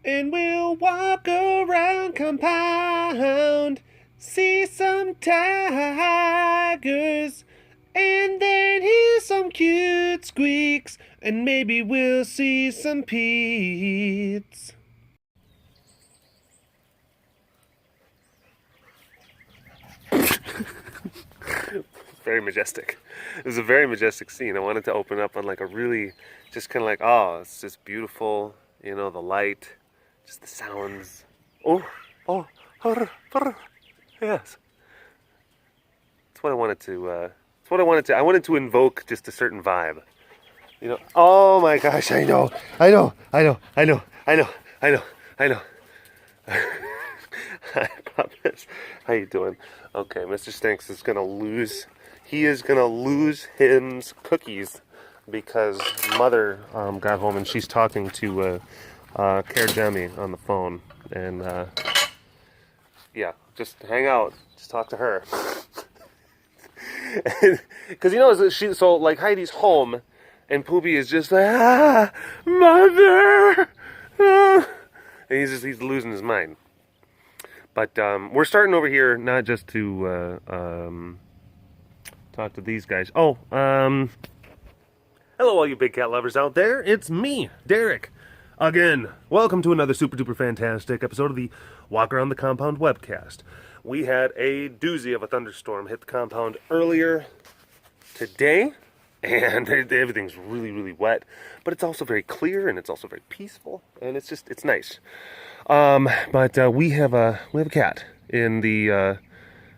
and we'll walk around compound, see some tigers, and then hear some cute squeaks, and maybe we'll see some Pete's. Very majestic. It was a very majestic scene. I wanted to open up on like a really, just kind of like, oh, it's just beautiful. You know, the light, just the sounds. Oh, yes. That's what I wanted to. I wanted to invoke just a certain vibe. You know. Oh my gosh! I know. Hi, Puppets. How you doing? Okay, Mr. Stinks is gonna lose. He is gonna lose his cookies because Mother got home and she's talking to Care Demi on the phone, and yeah, just hang out, just talk to her. Because you know, so like Heidi's home, and Poopy is just like, Mother, and he's losing his mind. But we're starting over here not just to talk to these guys. Oh, hello all you big cat lovers out there. It's me, Derek. Again, welcome to another super duper fantastic episode of the Walk Around the Compound webcast. We had a doozy of a thunderstorm hit the compound earlier today, and everything's really, really wet, but it's also very clear, and it's also very peaceful, and it's nice. But we have a cat in the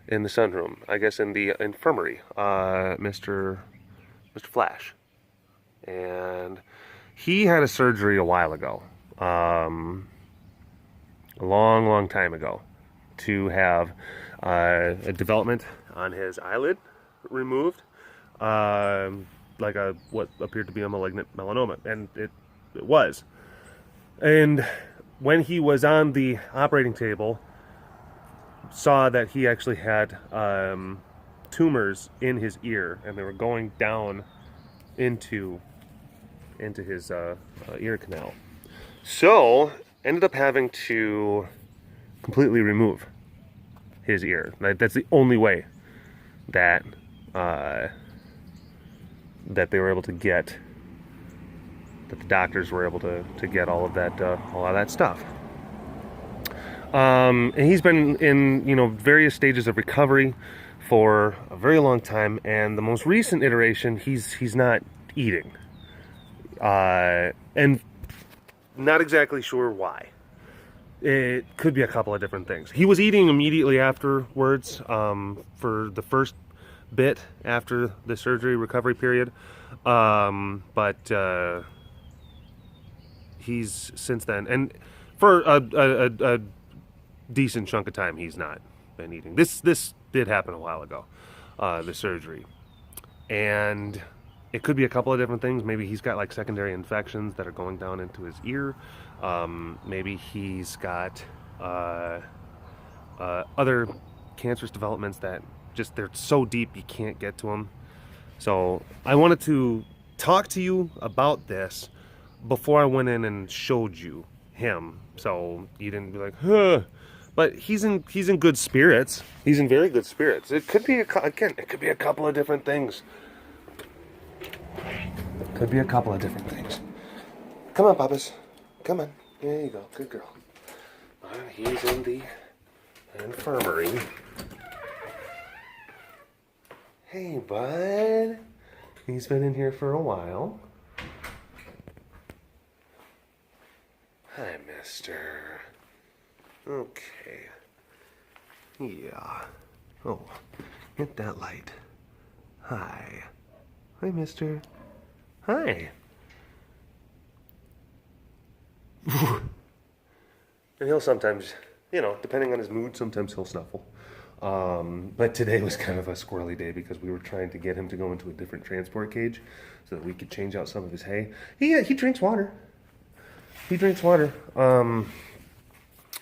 sunroom, I guess in the infirmary, Mr. Flash, and he had a surgery a while ago, a long time ago, to have a development on his eyelid removed, like what appeared to be a malignant melanoma, and it was. And when he was on the operating table, saw that he actually had tumors in his ear, and they were going down into his ear canal. So ended up having to completely remove his ear. That's the only way that that they were able to get, that the doctors were able to get all of that stuff. And he's been in various stages of recovery for a very long time, and the most recent iteration, he's not eating, and not exactly sure why. It could be a couple of different things. He was eating immediately afterwards, for the first bit after the surgery recovery period, but he's since then, and for a decent chunk of time, he's not been eating. This did happen a while ago, the surgery, and it could be a couple of different things. Maybe he's got like secondary infections that are going down into his ear. Maybe he's got other cancerous developments that just, they're so deep you can't get to them. So I wanted to talk to you about this before I went in and showed you him, so you didn't be like, huh. But he's in good spirits. He's in very good spirits. It could be it could be a couple of different things. Could be a couple of different things. Come on, Papas. Come on. There you go. Good girl. He's in the infirmary. Hey, bud. He's been in here for a while. Hi, mister. Okay. Yeah. Oh, hit that light. Hi. Hi, mister. Hi. And he'll sometimes, depending on his mood, sometimes he'll snuffle. But today was kind of a squirrely day because we were trying to get him to go into a different transport cage so that we could change out some of his hay. He drinks water. He drinks water.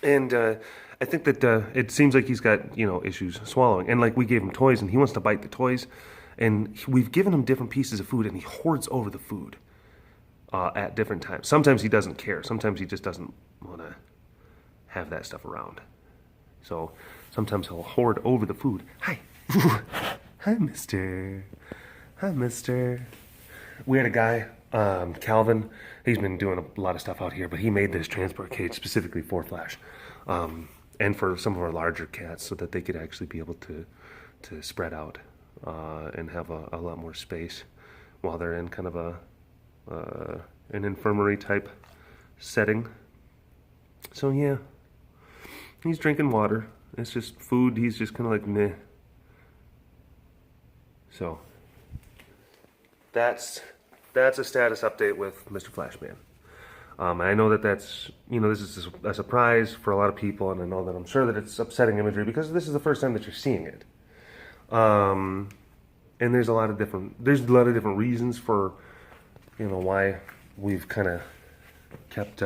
And I think that it seems like he's got, issues swallowing. And like we gave him toys and he wants to bite the toys. And we've given him different pieces of food and he hoards over the food at different times. Sometimes he doesn't care. Sometimes he just doesn't want to have that stuff around. So sometimes he'll hoard over the food. Hi. Hi, mister. Hi, mister. We had a guy, Calvin. He's been doing a lot of stuff out here, but he made this transport cage specifically for Flash. And for some of our larger cats so that they could actually be able to spread out and have a lot more space while they're in kind of an infirmary type setting. So yeah, he's drinking water. It's just food. He's just kind of like meh. So that's a status update with Mr. Flashman. I know that that's, this is a surprise for a lot of people, and I know that I'm sure that it's upsetting imagery because this is the first time that you're seeing it. And there's a lot of different reasons for, why we've kind of kept.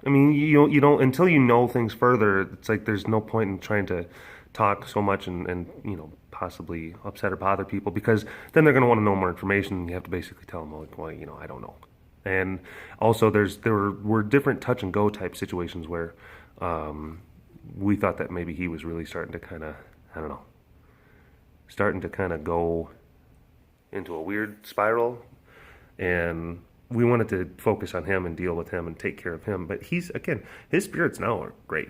You don't until you know things further. It's like there's no point in trying to talk so much and possibly upset or bother people, because then they're going to want to know more information. And you have to basically tell them, like, well, I don't know. And also there were different touch and go type situations where we thought that maybe he was really starting to kind of, go into a weird spiral, and we wanted to focus on him and deal with him and take care of him. But his spirits now are great.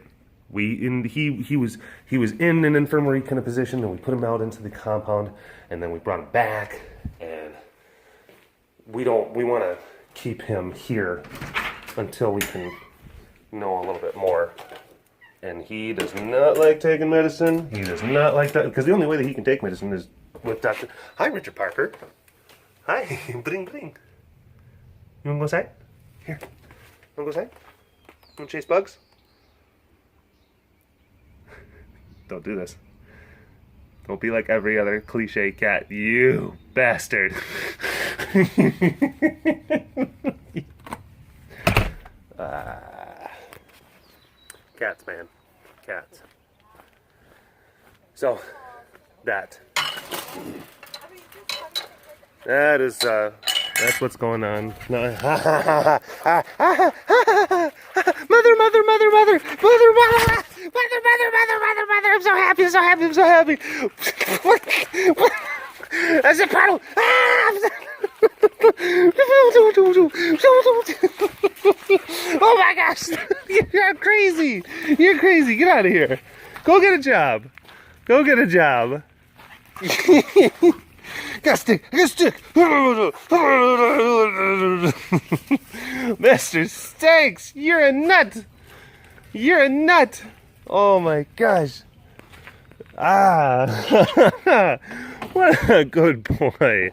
He was in an infirmary kind of position, and we put him out into the compound, and then we brought him back, and we want to keep him here until we can know a little bit more. And he does not like taking medicine. He does not like that, because the only way that he can take medicine is with Dr. Hi, Richard Parker. Hi, bling bling. You wanna go outside? Here. You wanna go outside? You wanna chase bugs? Don't do this. Don't be like every other cliche cat, you bastard. Cats, man. Cats. So, that's what's going on. No. Mother, I'm so happy. That's a puddle. Oh my gosh, you're crazy. Get out of here. Go get a job. Got stick. Mr. Stinks, you're a nut. Oh my gosh. What a good boy.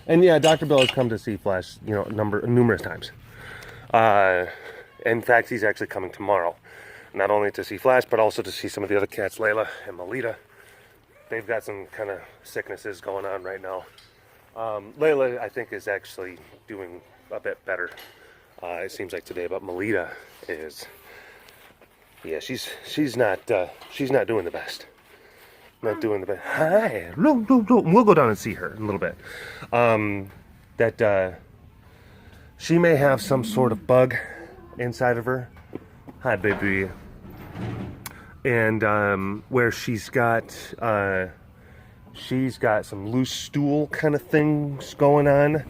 And yeah, Dr. Bill has come to see Flash, numerous times. In fact, he's actually coming tomorrow. Not only to see Flash, but also to see some of the other cats, Layla and Melita. They've got some kind of sicknesses going on right now. Layla, I think, is actually doing a bit better. It seems like today, but Melita is, she's not doing the best. Hi, we'll go down and see her in a little bit. She may have some sort of bug inside of her. Hi, baby. And where she's got some loose stool kind of things going on,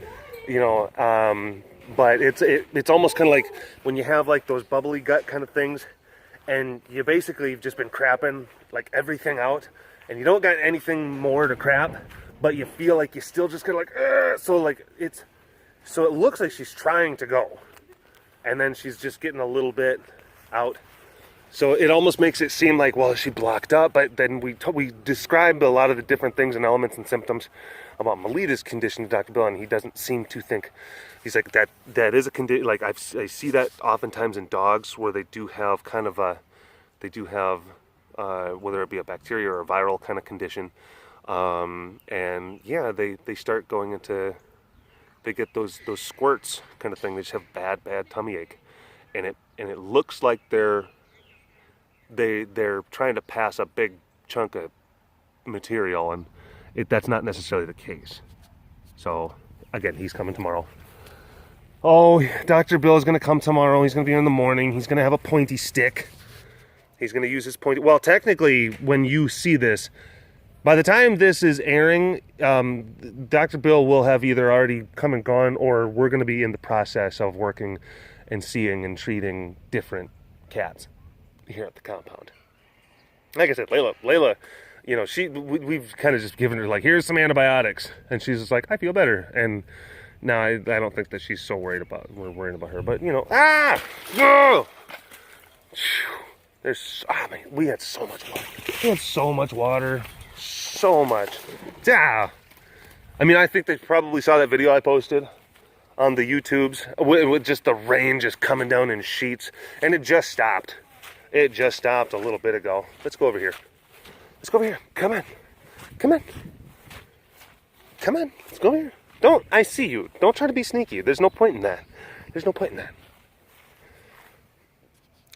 but it's almost kind of like when you have like those bubbly gut kind of things, and you basically have just been crapping like everything out, and you don't got anything more to crap, but you feel like you still just kind of like, so it looks like she's trying to go, and then she's just getting a little bit out. So it almost makes it seem like, well, she blocked up, but then we described a lot of the different things and elements and symptoms about Melita's condition to Dr. Bill, and he doesn't seem to think, he's like, that is a condition, like I see that oftentimes in dogs where they do have kind of whether it be a bacteria or a viral kind of condition, and yeah, they start going into, they get those squirts kind of thing. They just have bad tummy ache, and it looks like they're trying to pass a big chunk of material, and that's not necessarily the case. So again, he's coming tomorrow. Oh, Dr. Bill is going to come tomorrow. He's going to be here in the morning. He's going to have a pointy stick. He's going to use his pointy... Well, technically, when you see this, by the time this is airing, Dr. Bill will have either already come and gone, or we're going to be in the process of working and seeing and treating different cats here at the compound. Like I said, Layla, you know, we've kind of just given her, like, here's some antibiotics. And she's just like, I feel better. And now I don't think that she's so worried about her. But, you know, whoa! We had so much water. We had so much water. So much. I mean, I think they probably saw that video I posted on the YouTubes with just the rain just coming down in sheets. And it just stopped. It just stopped a little bit ago. Let's go over here. Let's go over here. Come on. Come on. Come on. Let's go over here. Don't. I see you. Don't try to be sneaky. There's no point in that. There's no point in that.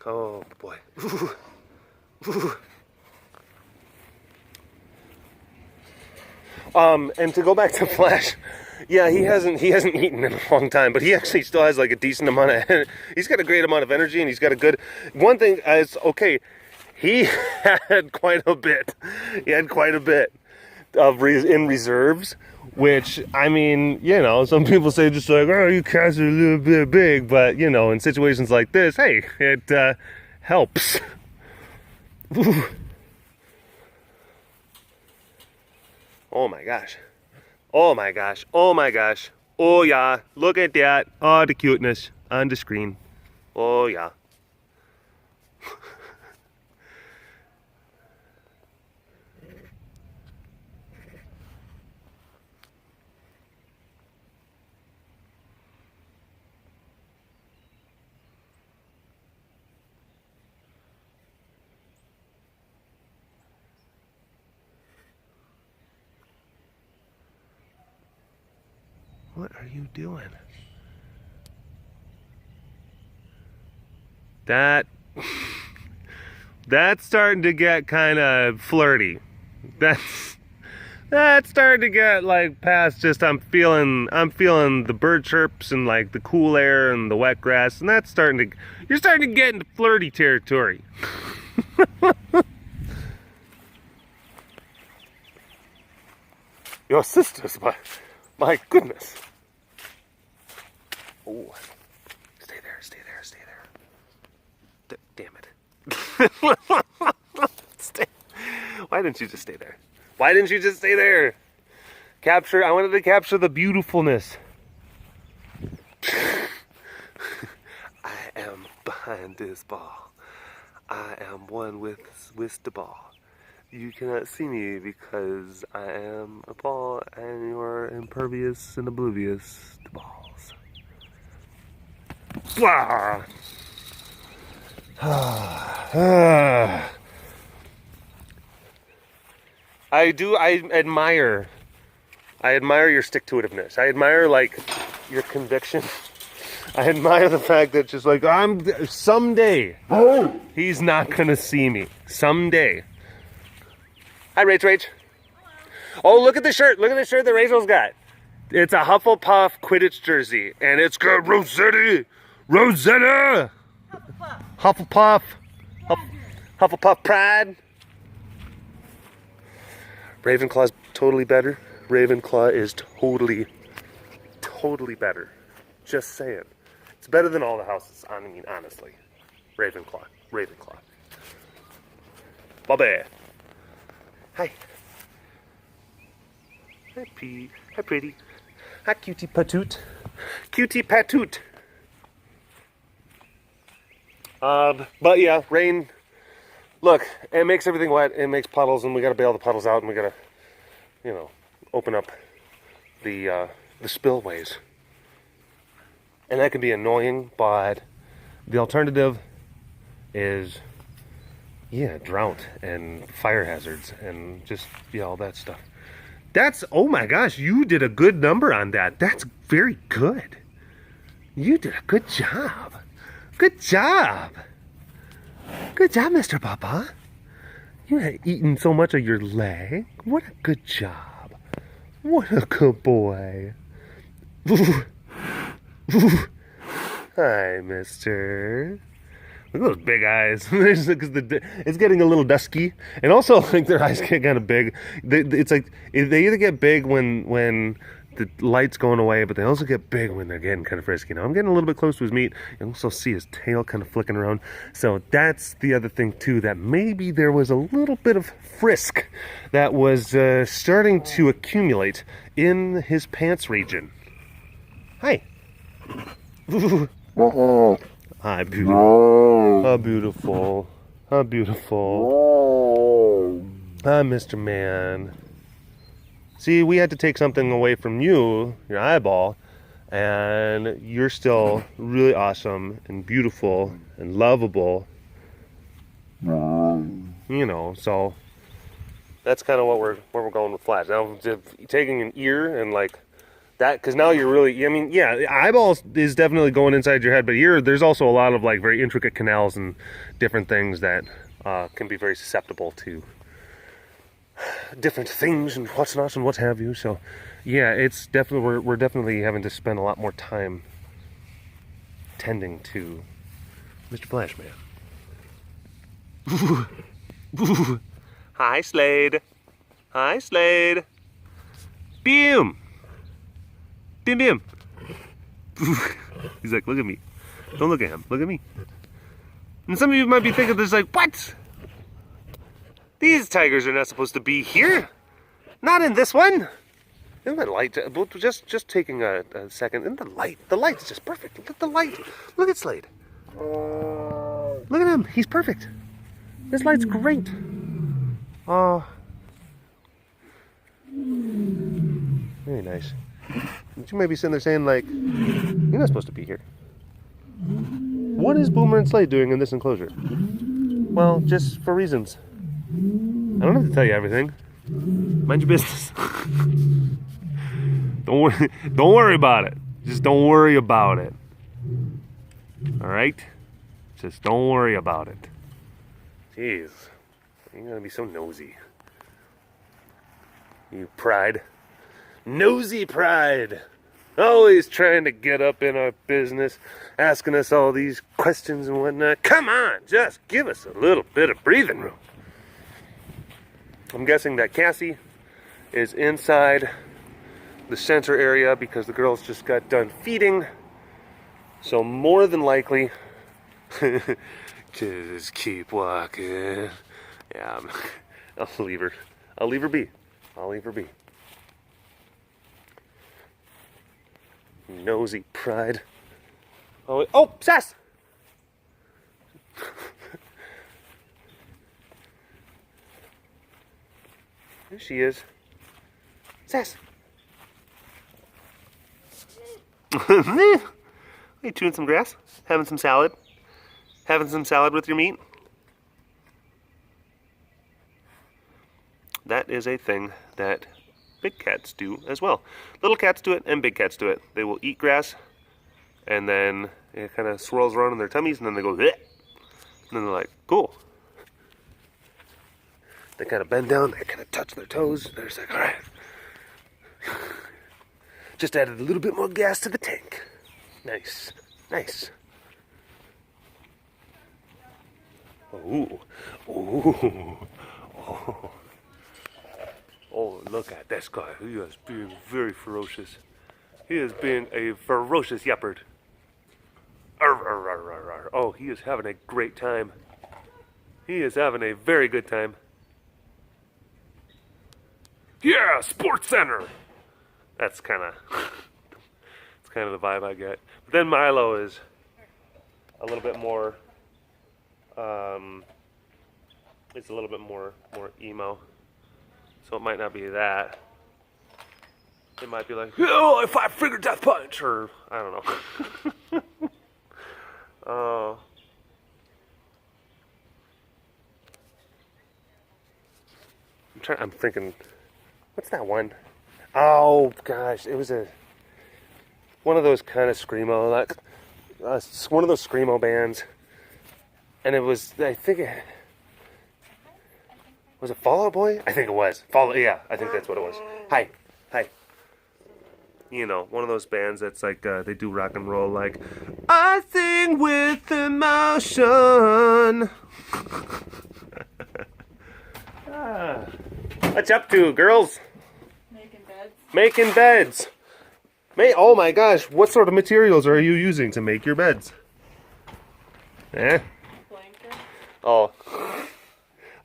Oh, boy. Ooh. Ooh. And to go back to Flash, yeah, he hasn't eaten in a long time, but he actually still has like a decent amount of, he's got a great amount of energy, and he's got a good, one thing is, okay, he had quite a bit of in reserves, which, I mean, you know, some people say just like, oh, you cats are a little bit big, but, you know, in situations like this, hey, it helps. Ooh. Oh my gosh. Oh my gosh. Oh my gosh. Oh yeah. Look at that. Oh, the cuteness on the screen. Oh yeah. What are you doing? That's starting to get kind of flirty. That's starting to get like past just I'm feeling the bird chirps and like the cool air and the wet grass, and you're starting to get into flirty territory. Your sisters, my goodness. Oh, stay there. Damn it. Why didn't you just stay there? Why didn't you just stay there? I wanted to capture the beautifulness. I am behind this ball. I am one with the ball. You cannot see me because I am a ball and you are impervious and oblivious to balls. Blah! I admire your stick-to-itiveness. I admire, like, your conviction. I admire the fact that just like, someday, he's not gonna see me. Someday. Hi, Rach. Oh, look at the shirt. Look at the shirt that Rachel's got. It's a Hufflepuff Quidditch jersey, and it's got Rosetta. Hufflepuff. Hufflepuff pride. Ravenclaw's totally better. Ravenclaw is totally better. Just saying. It's better than all the houses, I mean, honestly. Ravenclaw. Bobby. Hi. Hi, P. Hi, pretty. Hi, cutie patoot. Cutie patoot. But yeah, rain. Look, it makes everything wet. It makes puddles, and we gotta bail the puddles out, and we gotta, you know, open up the spillways. And that can be annoying, but the alternative is, yeah, drought and fire hazards and just, yeah, all that stuff. Oh my gosh, you did a good number on that. That's very good. You did a good job. Good job. Good job, Mr. Papa. You had eaten so much of your leg. What a good job. What a good boy. Hi, mister. Look at those big eyes. It's getting a little dusky, and also like their eyes get kind of big. It's like they either get big when the light's going away, but they also get big when they're getting kind of frisky. Now I'm getting a little bit close to his meat. You can also see his tail kind of flicking around. So that's the other thing too, that maybe there was a little bit of frisk that was starting to accumulate in his pants region. Hi. Hi, beautiful. How beautiful. How beautiful. Hi, Mr. Man. See, we had to take something away from you, your eyeball, and you're still really awesome and beautiful and lovable. You know, so that's kind of what we're going with Flash. Now, taking an ear and like that, because now you're really, I mean, yeah, the eyeball is definitely going inside your head, but there's also a lot of like very intricate canals and different things that can be very susceptible to different things and what's not and what have you. So yeah, it's definitely, we're definitely having to spend a lot more time tending to Mr. Flashman. Hi, Slade. Hi, Slade. Boom. Bim bim. He's like, look at me. Don't look at him. Look at me. And some of you might be thinking this like, what? These tigers are not supposed to be here. Not in this one. Isn't that light? Just taking a second. Isn't the light's just perfect. Look at the light. Look at Slade. Look at him. He's perfect. This light's great. Oh. Very nice. But you may be sitting there saying, like, you're not supposed to be here. What is Boomer and Slade doing in this enclosure? Well, just for reasons. I don't have to tell you everything. Mind your business. Don't worry about it. Just don't worry about it. All right? Just don't worry about it. Jeez. You're gonna be so nosy. You pride. Nosy pride. Always trying to get up in our business, asking us all these questions and whatnot. Come on, just give us a little bit of breathing room. I'm guessing that Cassie is inside the center area because the girls just got done feeding. So more than likely, just keep walking. Yeah, I'll leave her. I'll leave her be. I'll leave her be. Nosy pride. Oh, Sass! There she is. Sass! Are you chewing some grass? Having some salad? Having some salad with your meat? That is a thing that big cats do as well. Little cats do it and big cats do it. They will eat grass and then it kind of swirls around in their tummies and then they go, bleh. And then they're like, cool. They kind of bend down, they kind of touch their toes. They're just like, all right. Just added a little bit more gas to the tank. Nice, nice. Ooh, ooh, oh. Oh, look at this guy. He is being very ferocious. He is being a ferocious shepherd. Oh, he is having a great time. He is having a very good time. Yeah, Sports Center. That's kind of the vibe I get. But then Milo is a little bit more. It's a little bit more emo. So it might not be that. It might be like, oh, if I figure death punch, or I don't know. I'm thinking, what's that one? Oh gosh, it was one of those kind of screamo, like one of those screamo bands, and it was, I think it was it Fall Out Boy? I think it was. Yeah, I think that's what it was. Hi. You know, one of those bands that's like, they do rock and roll, like, I sing with emotion. What's up to, girls? Making beds. Making beds. Oh my gosh, what sort of materials are you using to make your beds? Eh? Blanket. Oh.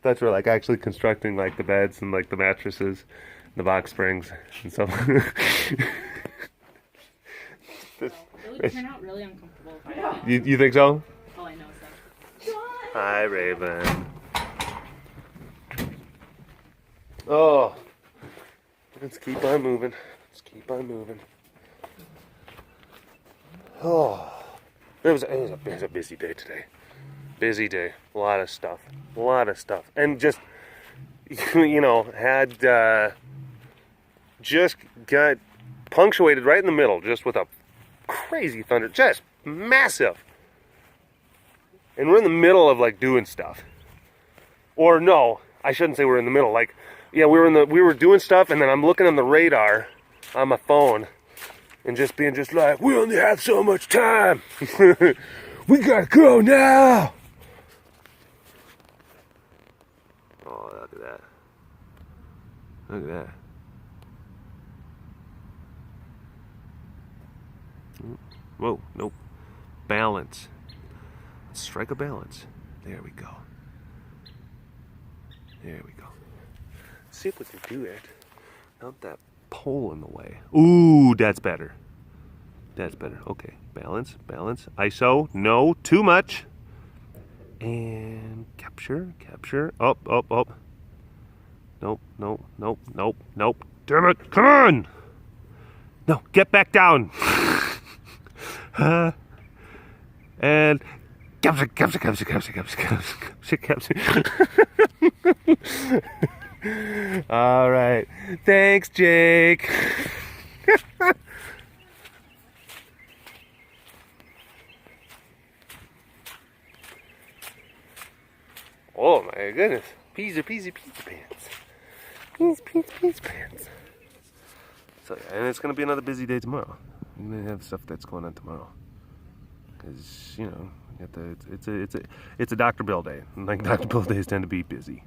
That's for like actually constructing like the beds and like the mattresses, the box springs and stuff. It would turn out really uncomfortable if I had. You think so? All I know is that. Hi, Raven. Oh. Let's keep on moving. Let's keep on moving. Oh. It was a busy day today. Busy day. A lot of stuff. And just, you know, had just got punctuated right in the middle, just with a crazy thunder. Just massive. And we're in the middle of like doing stuff. Or no, I shouldn't say we're in the middle. Like, yeah, we were doing stuff, and then I'm looking on the radar on my phone and just being just like, we only have so much time. We gotta go now. Oh, look at that. Look at that. Whoa, nope. Balance. Let's strike a balance. There we go. There we go. Let's see if we can do it. Not that pole in the way. Ooh, that's better. That's better. Okay, balance, balance. ISO, no, too much. And capture. Up. Nope. Damn it, come on! No, get back down. And capture. All right. Thanks, Jake. Oh my goodness. Peasy pants. Peas pants. So yeah, and it's gonna be another busy day tomorrow. I'm gonna have stuff that's going on tomorrow. Cause you know, it's a Dr. Bill day. And like Dr. Bill days tend to be busy.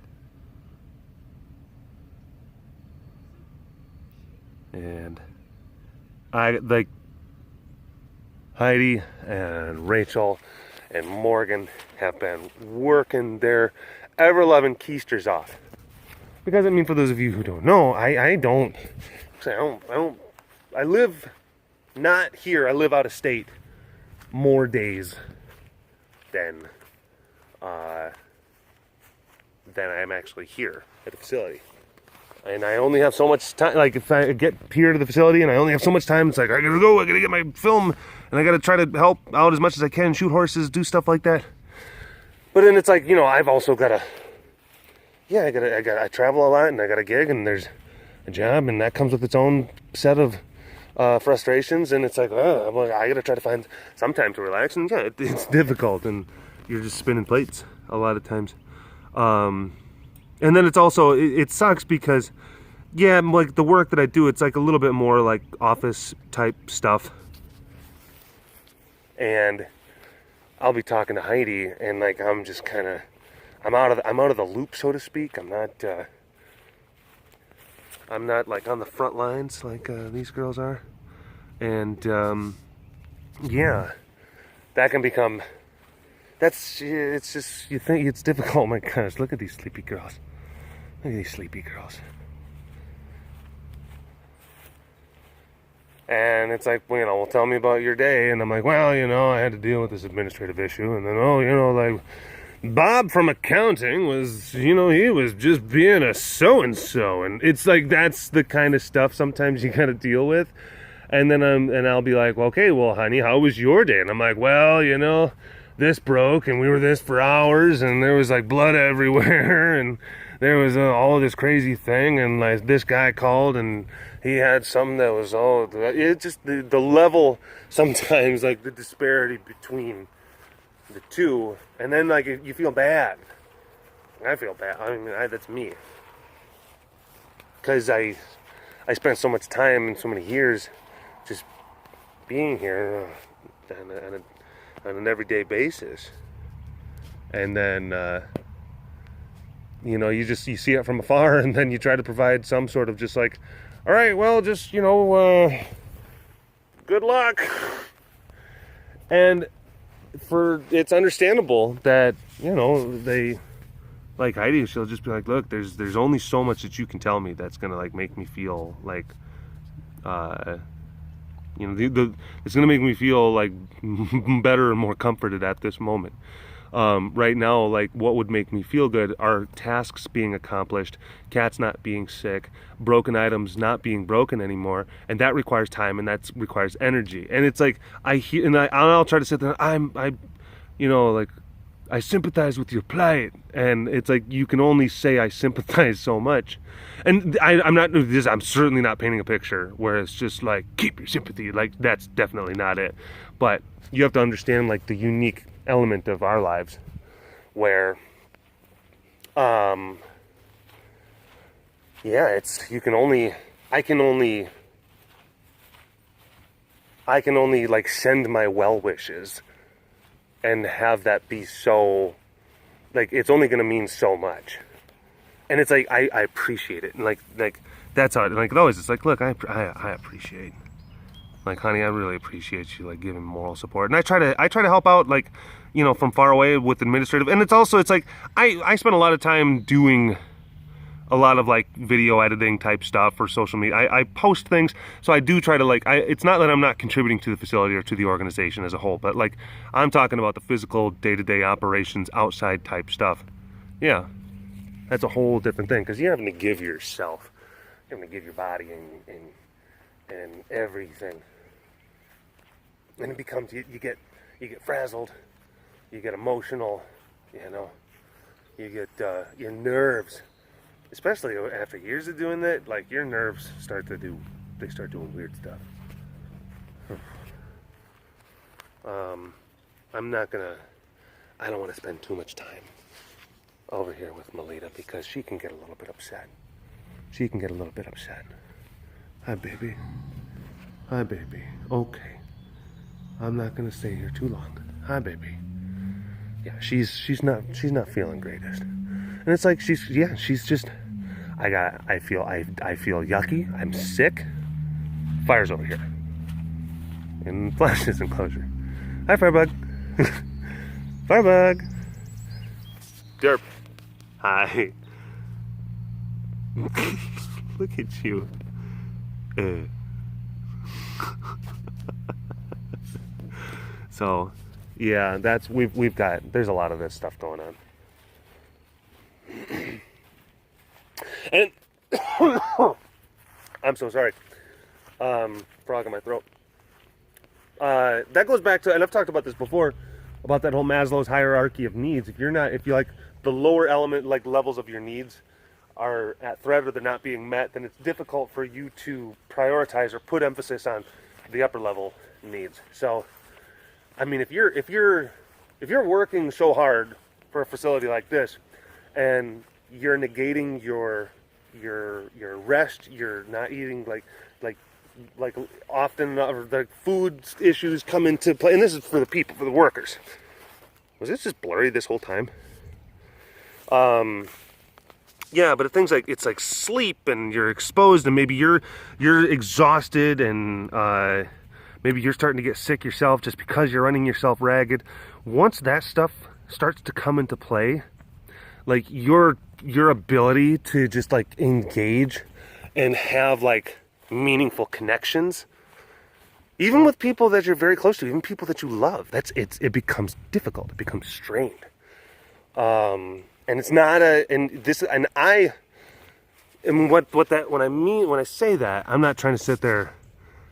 And I like Heidi and Rachel and Morgan have been working their ever-loving keisters off. Because I mean, for those of you who don't know, I live not here. I live out of state more days than I am actually here at the facility. And I only have so much time. Like, if I get here to the facility and I only have so much time, it's like, I gotta go, I gotta get my film, and I gotta try to help out as much as I can, shoot horses, do stuff like that. But then it's like, you know, I've also gotta, yeah, I travel a lot, and I got a gig, and there's a job, and that comes with its own set of frustrations, and it's like, I gotta try to find some time to relax, and yeah, it's difficult, and you're just spinning plates a lot of times. And then it's also, it sucks because, yeah, like the work that I do, it's like a little bit more like office type stuff. And I'll be talking to Heidi, and like I'm just kind of, I'm out of the loop, so to speak. I'm not like on the front lines like these girls are. And yeah, that can become. It's just, you think it's difficult. Oh my gosh, look at these sleepy girls. Look at these sleepy girls. And it's like, well, you know, well, tell me about your day. And I'm like, well, you know, I had to deal with this administrative issue. And then, oh, you know, like, Bob from accounting was, you know, he was just being a so-and-so. And it's like, that's the kind of stuff sometimes you gotta deal with. And then I'll be like, well, okay, well, honey, how was your day? And I'm like, well, you know, this broke, and we were this for hours, and there was like blood everywhere, and there was all of this crazy thing, and like this guy called, and he had something that was it's just the level sometimes, like the disparity between the two, and then like you feel bad. I feel bad. I mean, that's me, because I spent so much time and so many years just being here on an everyday basis. And then, you know, you see it from afar, and then you try to provide some sort of just like, all right, well, just, you know, good luck. And it's understandable that, you know, they, like Heidi, she'll just be like, look, there's only so much that you can tell me that's gonna like make me feel like, you know, it's gonna make me feel like better and more comforted at this moment. Right now, like, what would make me feel good are tasks being accomplished, cats not being sick, broken items not being broken anymore, and that requires time, and that requires energy. And it's like, I'll try to sit there, you know, like, I sympathize with your plight, and it's like, you can only say I sympathize so much. And I'm certainly not painting a picture where it's just like, keep your sympathy, like, that's definitely not it. But you have to understand, like, the unique element of our lives where I can only like send my well wishes and have that be so, like, it's only going to mean so much. And it's like, I appreciate it. And like that's how, like, always, it's like, look, I appreciate, like, honey, I really appreciate you, like, giving moral support. And I try to help out, like, you know, from far away with administrative. And it's like, I spend a lot of time doing a lot of, like, video editing type stuff for social media. I post things, so I do try to, like, it's not that I'm not contributing to the facility or to the organization as a whole, but, like, I'm talking about the physical day-to-day operations, outside type stuff. Yeah, that's a whole different thing, because you're having to give yourself, you're having to give your body and everything. And it becomes, you get frazzled, you get emotional, you know, you get your nerves, especially after years of doing that, like, your nerves start doing weird stuff. I don't want to spend too much time over here with Melita, because she can get a little bit upset. Hi, baby. Okay. I'm not gonna stay here too long. Hi, baby. Yeah, she's not feeling greatest. And it's like, she's just, I feel yucky. I'm sick. Fire's over here. And Flash's enclosure. Hi, Firebug. Firebug. Derp. Hi. Look at you. So, yeah, we've got, there's a lot of this stuff going on. And I'm so sorry. Frog in my throat. That goes back to, and I've talked about this before, about that whole Maslow's hierarchy of needs. If you like the lower element, like, levels of your needs are at threat or they're not being met, then it's difficult for you to prioritize or put emphasis on the upper level needs. So, I mean, if you're working so hard for a facility like this, and you're negating your rest, you're not eating, like often the food issues come into play, and this is for the workers. Was this just blurry this whole time? Yeah, but things like, it's like sleep, and you're exposed, and maybe you're exhausted, and maybe you're starting to get sick yourself just because you're running yourself ragged. Once that stuff starts to come into play, like, your ability to just, like, engage and have, like, meaningful connections, even with people that you're very close to, even people that you love, it becomes difficult. It becomes strained. And it's not when I say that, I'm not trying to sit there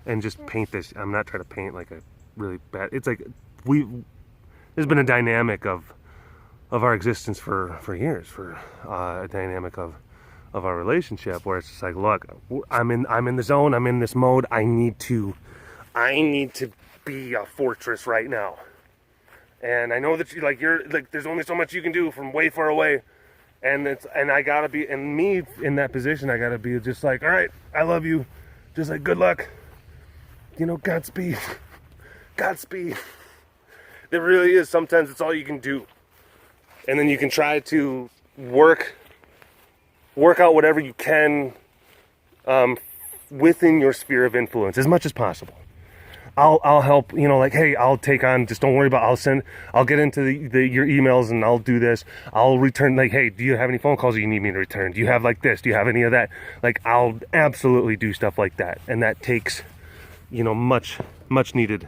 and just paint this. I'm not trying to paint like a really bad, it's like, there's been a dynamic of our existence for years, for a dynamic of our relationship, where it's just like, look, I'm in the zone, I'm in this mode, I need to be a fortress right now. And I know that you're like, there's only so much you can do from way far away. And I gotta be, and me in that position, I gotta be just like, all right, I love you. Just like, good luck. Godspeed. Godspeed. There really is. Sometimes it's all you can do. And then you can try to work out whatever you can within your sphere of influence as much as possible. I'll help, hey, I'll take on, just don't worry about, I'll get into your emails and I'll do this. I'll return, hey, do you have any phone calls you need me to return? Do you have this? Do you have any of that? I'll absolutely do stuff like that. And that takes, much needed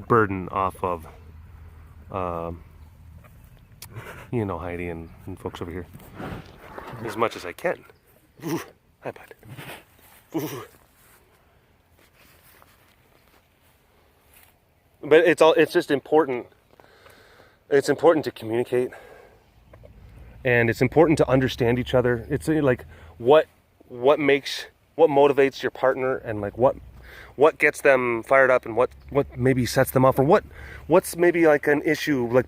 burden off of, Heidi and folks over here as much as I can. Ooh, hi, bud. Ooh. But it's just important. It's important to communicate, and it's important to understand each other. It's what motivates your partner, and what gets them fired up, and what maybe sets them off, or what's maybe an issue,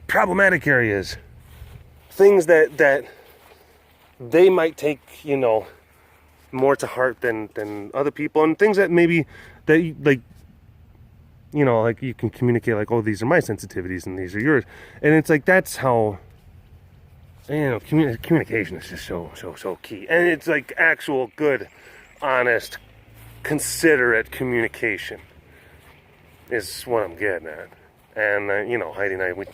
problematic areas, things that they might take more to heart than other people, and things that maybe that you can communicate oh, these are my sensitivities and these are yours. And it's that's how, communication is just so key. And it's actual good, honest, considerate communication is what I'm getting at. And, Heidi and I, we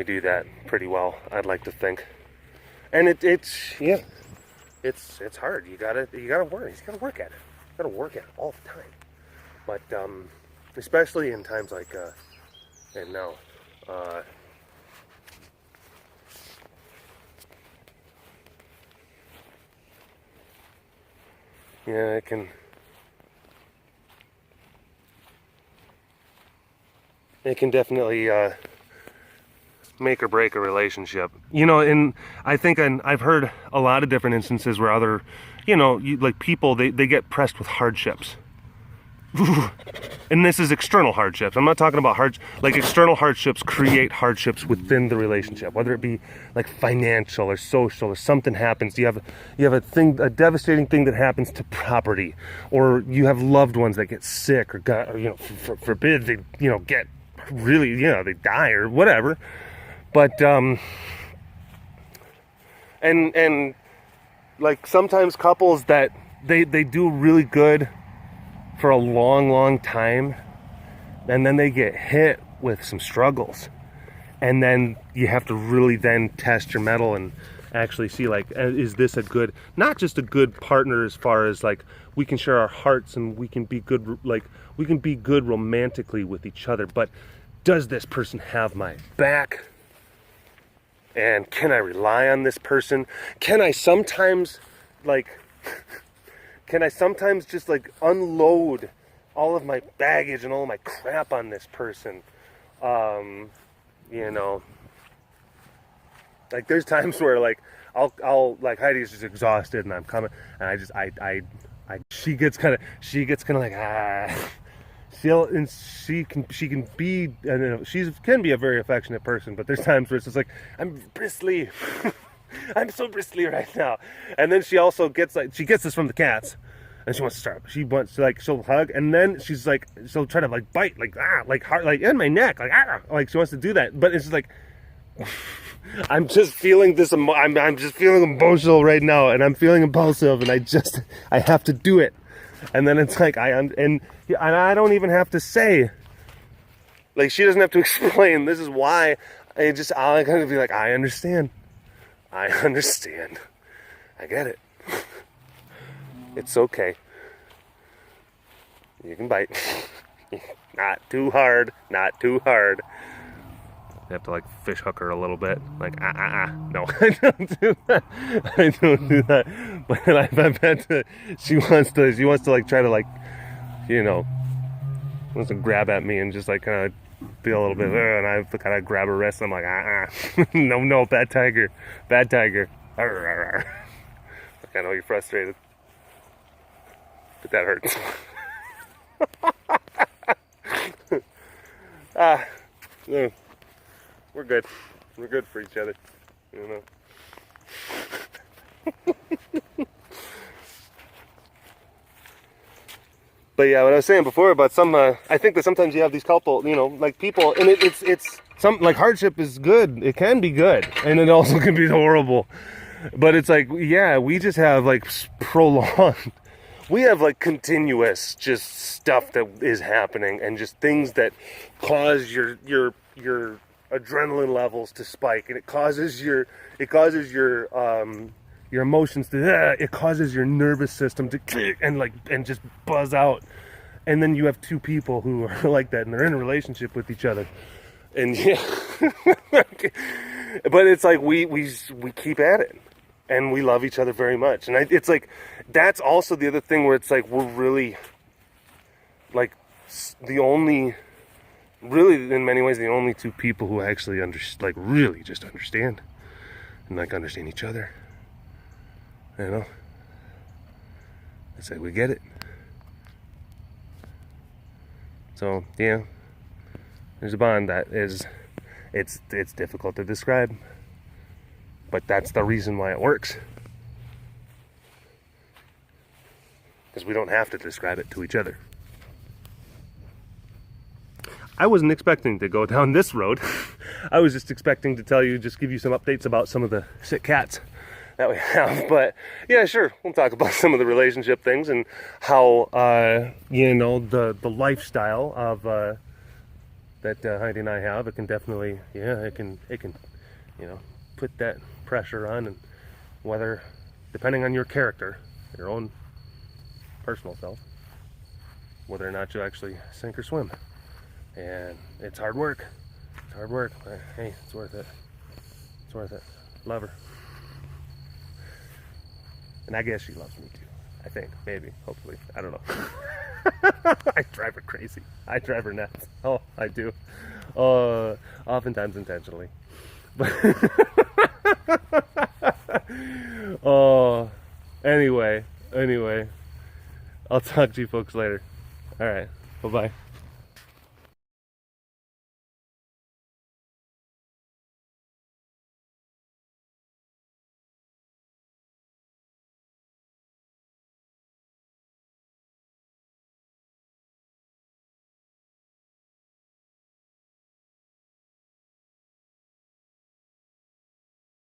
do that pretty well, I'd like to think. And it's hard. You gotta work. You gotta work at it. You gotta work at it all the time. But, especially in times like and now, it can definitely make or break a relationship. And I think I've heard a lot of different instances where other, people, they get pressed with hardships. And this is external hardships. I'm not talking about external hardships create hardships within the relationship, whether it be financial or social, or something happens. You have a devastating thing that happens to property, or you have loved ones that get sick, or forbid they get really they die or whatever. But and sometimes couples that they do really good for a long time, and then they get hit with some struggles, and then you have to really then test your mettle and actually see is this not just a good partner as far as we can share our hearts and we can be good romantically with each other, but does this person have my back? And can I rely on this person? Can I sometimes just unload all of my baggage and all of my crap on this person? There's times where I'll Heidi's just exhausted and I'm coming, and she gets kind of she can be, she can be a very affectionate person, but there's times where it's just I'm bristly. I'm so bristly right now. And then she also gets this from the cats, and she wants to start. She wants to she'll hug, and then she's she'll try to bite hard, in my neck, she wants to do that. But it's just I'm just feeling this. I'm just feeling emotional right now, and I'm feeling impulsive, and I have to do it. And then it's and I don't even have to say. She doesn't have to explain. This is why. I kind of be I understand. I understand. I get it. It's okay. You can bite. Not too hard. Not too hard. You have to fish hook her a little bit. No, I don't do that. I don't do that. But I've had to. She wants to try to wants to grab at me and just kind of feel a little bit, and I kind of grab her wrist, and I'm no, bad tiger. I know you're frustrated, but that hurts. Yeah, we're good. We're good for each other, But yeah, what I was saying before about some, I think that sometimes you have these couple, like people, and it's some, like, hardship is good. It can be good, and it also can be horrible. But it's like, yeah, we just have, like, prolonged, we have, like, continuous just stuff that is happening, and just things that cause your adrenaline levels to spike, and it causes your emotions to, it causes your nervous system to click and just buzz out. And then you have two people who are like that, and they're in a relationship with each other, and yeah. But it's like we keep at it, and we love each other very much. And it's like, that's also the other thing where it's like, we're really, like, the only, really, in many ways, the only two people who actually really just understand, and, like, understand each other. It's like, we get it. So yeah, there's a bond that is, it's difficult to describe, but that's the reason why it works, because we don't have to describe it to each other. I wasn't expecting to go down this road. I was just expecting to just give you some updates about some of the sick cats that we have. But yeah, sure, we'll talk about some of the relationship things and how the lifestyle of that Heidi and I have. It can definitely, it can put that pressure on, and whether, depending on your character, your own personal self, whether or not you actually sink or swim. And it's hard work. It's hard work, but hey, it's worth it. It's worth it. Love her. And I guess she loves me too. I think. Maybe. Hopefully. I don't know. I drive her crazy. I drive her nuts. Oh, I do. Oftentimes intentionally. But anyway. I'll talk to you folks later. Alright. Bye-bye.